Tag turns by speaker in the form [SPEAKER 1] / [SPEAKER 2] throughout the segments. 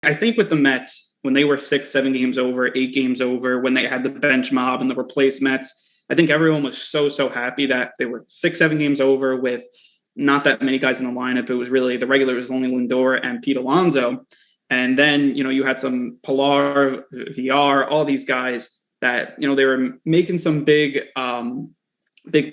[SPEAKER 1] I think with the Mets, when they were 6, 7 games over, 8 games over, when they had the bench mob and the replaced Mets, I think everyone was so happy that they were 6, 7 games over with not that many guys in the lineup. It was really the regular, it was only Lindor and Pete Alonso. And then, you had some Pilar, VR, all these guys that, they were making some big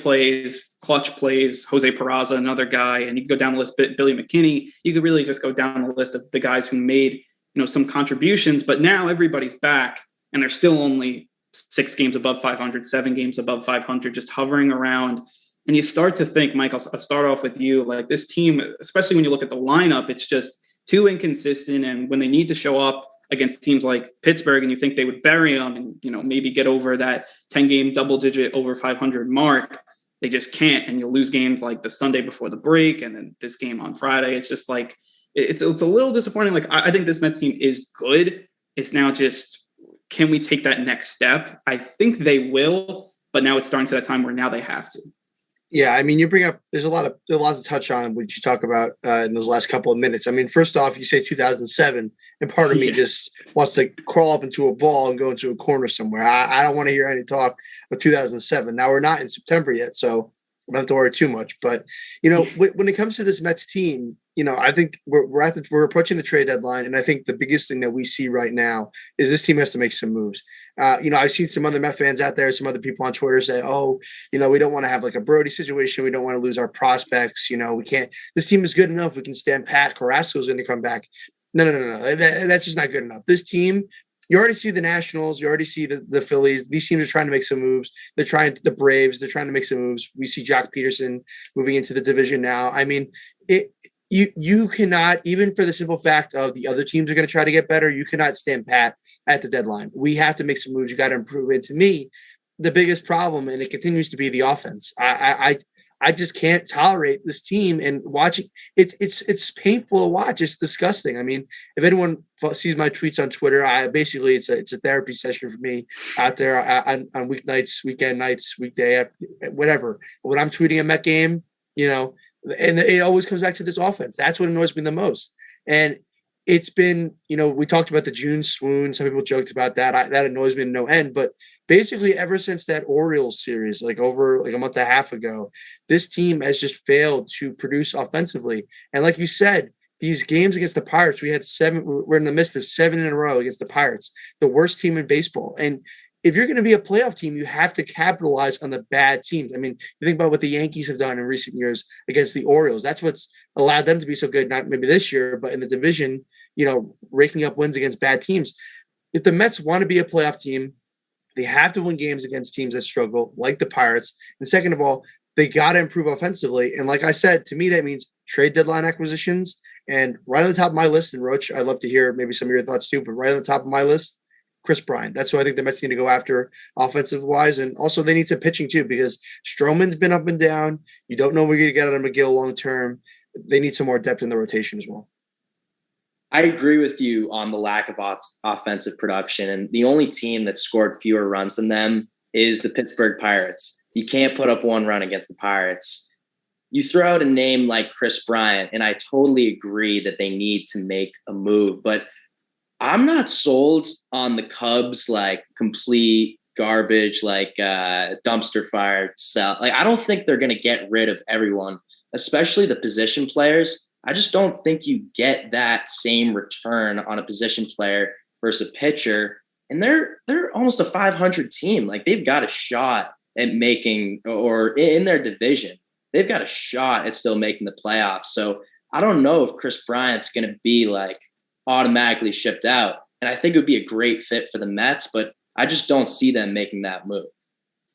[SPEAKER 1] plays, clutch plays. Jose Peraza, another guy, and you could go down the list. Billy McKinney. You could really just go down the list of the guys who made some contributions. But now everybody's back, and they're still only 6 games above 500, 7 games above 500, just hovering around. And you start to think, Mike, I'll start off with you. Like this team, especially when you look at the lineup, it's just too inconsistent. And when they need to show up against teams like Pittsburgh, and you think they would bury them and, maybe get over that 10-game double-digit over 500 mark, they just can't. And you'll lose games like the Sunday before the break and then this game on Friday. It's just like, it's a little disappointing. Like, I think this Mets team is good. It's now just, can we take that next step? I think they will, but now it's starting to that time where now they have to.
[SPEAKER 2] Yeah, I mean, you bring up, there's a lot to touch on, which you talk about in those last couple of minutes. I mean, first off, you say 2007, and part of me just wants to crawl up into a ball and go into a corner somewhere. I don't want to hear any talk of 2007. Now, we're not in September yet, so I don't have to worry too much. But, when it comes to this Mets team, I think we're approaching the trade deadline, and I think the biggest thing that we see right now is this team has to make some moves. I've seen some other Met fans out there, some other people on Twitter say, we don't want to have like a Brody situation. We don't want to lose our prospects. We can't. This team is good enough. We can stand pat. Carrasco's going to come back. No. That's just not good enough. This team. You already see the Nationals. You already see the Phillies. These teams are trying to make some moves. The Braves. They're trying to make some moves. We see Jock Peterson moving into the division now. I mean, You cannot, even for the simple fact of the other teams are going to try to get better, you cannot stand pat at the deadline. We have to make some moves. You got to improve it. To me, the biggest problem, and it continues to be the offense. I just can't tolerate this team and watching. It's painful to watch. It's disgusting. I mean, if anyone sees my tweets on Twitter, it's a therapy session for me out there on weeknights, weekend nights, weekday, whatever. When I'm tweeting a Met game, and it always comes back to this offense. That's what annoys me the most. And it's been, we talked about the June swoon. Some people joked about that. That annoys me to no end. But basically, ever since that Orioles series, over a month and a half ago, this team has just failed to produce offensively. And like you said, these games against the Pirates, we're in the midst of 7 in a row against the Pirates, the worst team in baseball. And if you're going to be a playoff team, you have to capitalize on the bad teams. I mean, you think about what the Yankees have done in recent years against the Orioles. That's what's allowed them to be so good, not maybe this year, but in the division, raking up wins against bad teams. If the Mets want to be a playoff team, they have to win games against teams that struggle, like the Pirates. And second of all, they got to improve offensively. And like I said, to me, that means trade deadline acquisitions. And right on the top of my list, and Roach, I'd love to hear maybe some of your thoughts too, but right on the top of my list, Kris Bryant. That's who I think the Mets need to go after offensive-wise. And also they need some pitching too, because Stroman's been up and down. You don't know where you're going to get out of McGill long-term. They need some more depth in the rotation as well.
[SPEAKER 3] I agree with you on the lack of offensive production. And the only team that scored fewer runs than them is the Pittsburgh Pirates. You can't put up 1 run against the Pirates. You throw out a name like Kris Bryant, and I totally agree that they need to make a move. But I'm not sold on the Cubs complete garbage, dumpster fire sell. I don't think they're going to get rid of everyone, especially the position players. I just don't think you get that same return on a position player versus a pitcher. And they're almost a 500 team. They've got a shot at making, or in their division, they've got a shot at still making the playoffs. So I don't know if Kris Bryant's going to be automatically shipped out. And I think it would be a great fit for the Mets, but I just don't see them making that move.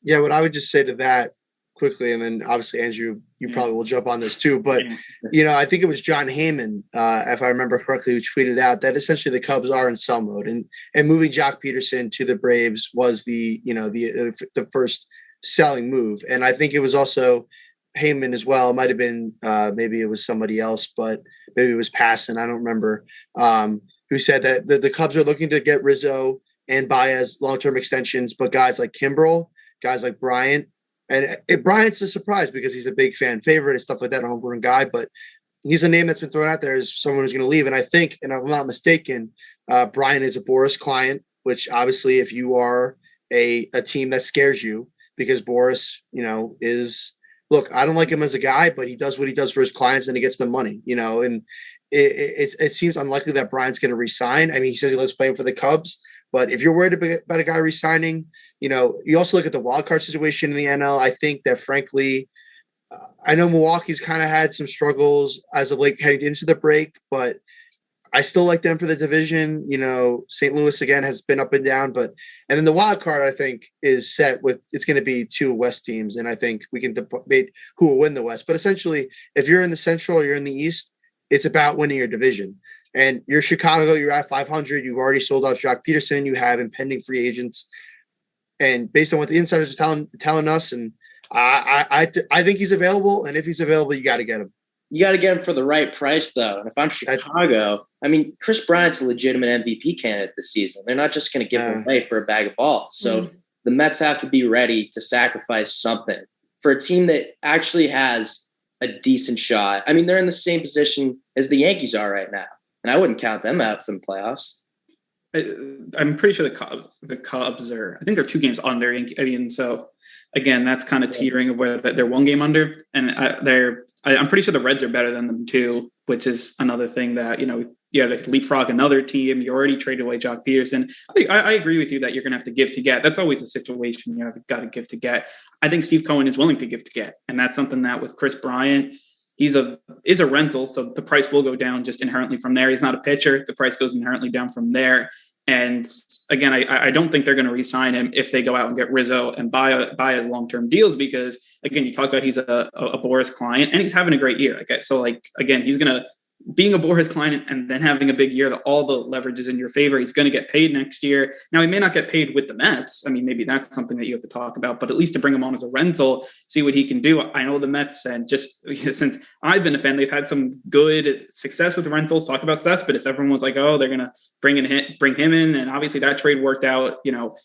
[SPEAKER 2] Yeah, what I would just say to that quickly, and then obviously, Andrew, you probably will jump on this too, but, I think it was John Heyman, if I remember correctly, who tweeted out that essentially the Cubs are in sell mode, and moving Jock Peterson to the Braves was the first selling move. And I think it was also Heyman as well. It might have been maybe it was somebody else, but maybe it was Passan. I don't remember. Who said that the Cubs are looking to get Rizzo and Baez long-term extensions, but guys like Kimbrel, guys like Bryant, and Bryant's a surprise because he's a big fan favorite and stuff like that, a homegrown guy. But he's a name that's been thrown out there as someone who's going to leave. And I think, and I'm not mistaken, Brian is a Boris client, which obviously if you are a team that scares you, because Boris, look, I don't like him as a guy, but he does what he does for his clients and he gets the money, and it seems unlikely that Brian's going to resign. I mean, he says he loves playing for the Cubs, but if you're worried about a guy resigning, you also look at the wild card situation in the NL. I think that frankly, I know Milwaukee's kind of had some struggles as of late heading into the break, but I still like them for the division. St. Louis again has been up and down, and then the wild card I think is set with it's going to be two West teams, and I think we can debate who will win the West. But essentially, if you're in the Central or you're in the East, it's about winning your division. And you're Chicago, you're at 500. You've already sold off Jock Peterson. You have impending free agents, and based on what the insiders are telling us, and I think he's available. And if he's available, you got to get him.
[SPEAKER 3] You got to get him for the right price, though. And if I'm Chicago, I mean, Kris Bryant's a legitimate MVP candidate this season. They're not just going to give him away for a bag of balls. So the Mets have to be ready to sacrifice something for a team that actually has a decent shot. I mean, they're in the same position as the Yankees are right now, and I wouldn't count them out from the playoffs.
[SPEAKER 1] I'm pretty sure the Cubs are. I think they're 2 games under. I mean, so again, that's kind of teetering of where they're 1 game under, and I'm pretty sure the Reds are better than them too, which is another thing that, they leapfrog another team. You already traded away Jock Peterson. I agree with you that you're going to have to give to get. That's always a situation you've got to give to get. I think Steve Cohen is willing to give to get. And that's something that with Kris Bryant, is a rental. So the price will go down just inherently from there. He's not a pitcher. The price goes inherently down from there. And again, I don't think they're going to re-sign him if they go out and get Rizzo and buy his long-term deals, because again, you talk about he's a Boris client and he's having a great year. Okay. So again, he's going to, being a Boris client and then having a big year, that all the leverage is in your favor. He's going to get paid next year. Now he may not get paid with the Mets. I mean, maybe that's something that you have to talk about, but at least to bring him on as a rental, see what he can do. I know the Mets, and just since I've been a fan, they've had some good success with rentals. Talk about Cespedes. Everyone was like, oh, they're going to bring him in. And obviously that trade worked out,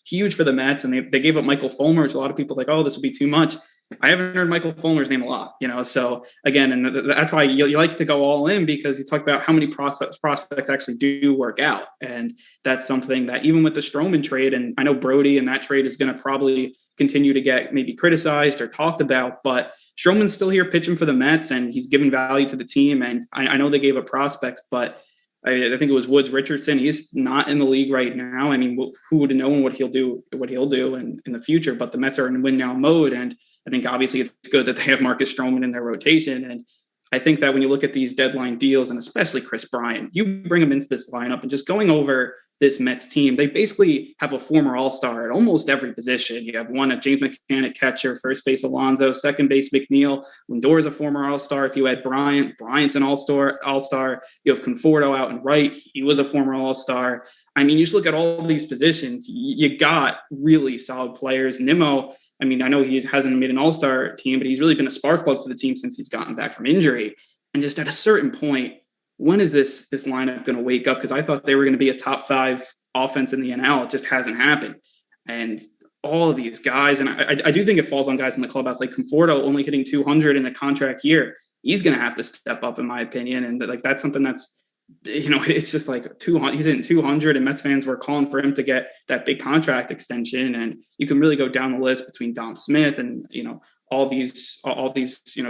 [SPEAKER 1] huge for the Mets. And they gave up Michael Fulmer, which a lot of people like, oh, this will be too much. I haven't heard Michael Fulmer's name a lot, so again, and that's why you like to go all in, because you talk about how many prospects actually do work out. And that's something that even with the Stroman trade, and I know Brody and that trade is going to probably continue to get maybe criticized or talked about, but Stroman's still here pitching for the Mets and he's giving value to the team. And I know they gave up prospects, but I think it was Woods Richardson. He's not in the league right now. I mean, who would have known what he'll do in the future, but the Mets are in win now mode. And I think obviously it's good that they have Marcus Stroman in their rotation. And I think that when you look at these deadline deals, and especially Kris Bryant, you bring him into this lineup and just going over this Mets team, they basically have a former all-star at almost every position. You have one at James McCann at catcher, first base Alonso, second base McNeil. Lindor is a former all-star. If you had Bryant's an all-star. You have Conforto out and right. He was a former all-star. I mean, you just look at all these positions, you got really solid players. Nimmo, I mean, I know he hasn't made an all-star team, but he's really been a spark plug for the team since he's gotten back from injury. And just at a certain point, when is this lineup going to wake up? Because I thought they were going to be a top 5 offense in the NL. It just hasn't happened. And all of these guys, and I do think it falls on guys in the clubhouse like Conforto only hitting 200 in a contract year. He's going to have to step up, in my opinion. And that's something that's, it's just like 200. He's hitting 200, and Mets fans were calling for him to get that big contract extension. And you can really go down the list between Dom Smith and all these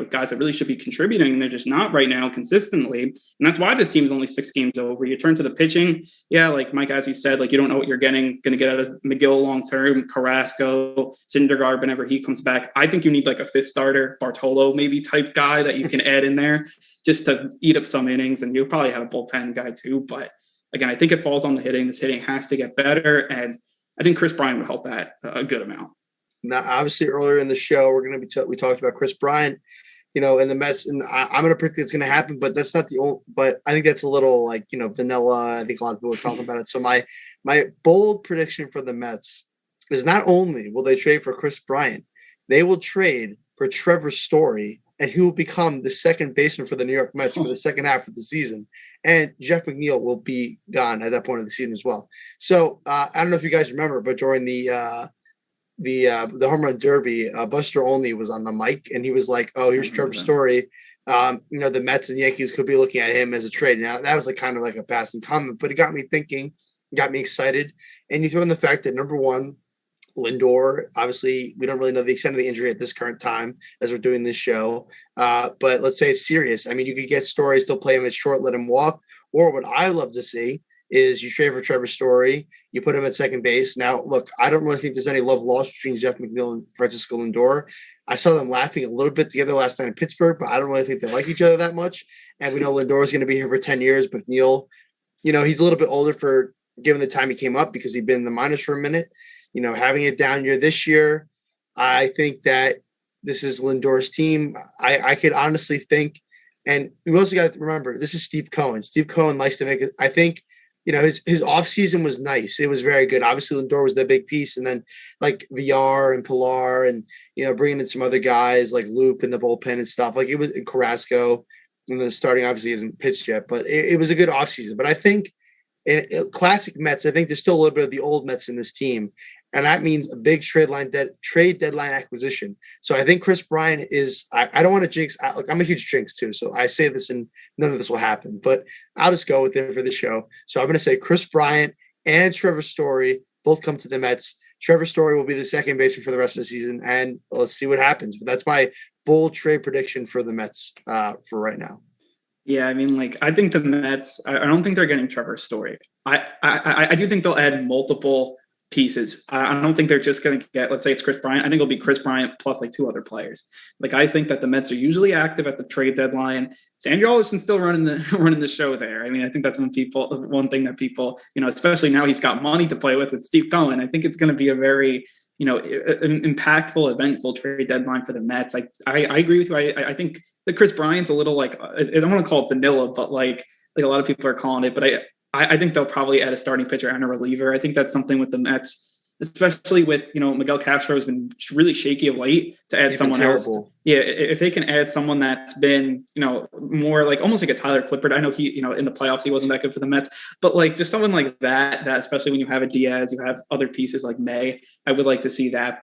[SPEAKER 1] guys that really should be contributing, and they're just not right now consistently. And that's why this team is only 6 games over. You turn to the pitching, like Mike, as you said, you don't know what you're going to get out of McGill long term, Carrasco, Syndergaard whenever he comes back. I think you need a 5th starter, Bartolo maybe type guy that you can add in there just to eat up some innings, and you'll probably have a bullpen guy too. But again, I think it falls on the hitting. This hitting has to get better, and I think Kris Bryant would help that a good amount.
[SPEAKER 2] Now, obviously, earlier in the show, we're going to be we talked about Kris Bryant, and the Mets, and I'm going to predict it's going to happen, but that's not the only. But I think that's a little vanilla. I think a lot of people are talking about it. So my bold prediction for the Mets is not only will they trade for Kris Bryant, they will trade for Trevor Story, and he will become the second baseman for the New York Mets for the second half of the season. And Jeff McNeil will be gone at that point of the season as well. So I don't know if you guys remember, but during the home run derby, Buster Olney was on the mic and he was like, oh, here's Trevor Story. The Mets and Yankees could be looking at him as a trade. Now, that was kind of like a passing comment, but it got me thinking, got me excited. And you throw in the fact that, number one, Lindor, obviously, we don't really know the extent of the injury at this current time as we're doing this show. But let's say it's serious. I mean, you could get Story, still play him at short, let him walk. Or what I love to see is you trade for Trevor Story, you put him at second base. Now, look, I don't really think there's any love lost between Jeff McNeil and Francisco Lindor. I saw them laughing a little bit together last night in Pittsburgh, but I don't really think they like each other that much. And we know Lindor is going to be here for 10 years. McNeil, he's a little bit older for given the time he came up because he'd been in the minors for a minute. Having a down year this year, I think that this is Lindor's team. I could honestly think, and we also got to remember, this is Steve Cohen. Steve Cohen likes to make it. I think, his offseason was nice. It was very good. Obviously, Lindor was the big piece. And then VR and Pilar and, bringing in some other guys like Loop in the bullpen and stuff. It was Carrasco. And the starting obviously isn't pitched yet, but it was a good offseason. But I think in classic Mets, I think there's still a little bit of the old Mets in this team. And that means a big trade deadline acquisition. So I think Kris Bryant is, I don't want to jinx. I'm a huge jinx too. So I say this and none of this will happen, but I'll just go with it for the show. So I'm going to say Kris Bryant and Trevor Story both come to the Mets. Trevor Story will be the second baseman for the rest of the season. And let's see what happens. But that's my bold trade prediction for the Mets for right now.
[SPEAKER 1] Yeah, I mean, I think the Mets, I don't think they're getting Trevor Story. I do think they'll add multiple pieces. I don't think they're just going to get, let's say it's Kris Bryant. I think it'll be Kris Bryant plus two other players. I think that the Mets are usually active at the trade deadline. Sandy Alderson's still running the show there. I mean, I think that's one thing that people, especially now he's got money to play with Steve Cohen. I think it's going to be a very, impactful, eventful trade deadline for the Mets. I agree with you. I think that Kris Bryant's a little I don't want to call it vanilla, but like a lot of people are calling it, but I think they'll probably add a starting pitcher and a reliever. I think that's something with the Mets, especially with, Miguel Castro has been really shaky of late, to add someone else. Yeah. If they can add someone that's been, more almost like a Tyler Clippard. I know he, in the playoffs, he wasn't that good for the Mets, but just someone like that, especially when you have a Diaz, you have other pieces like May, I would like to see that.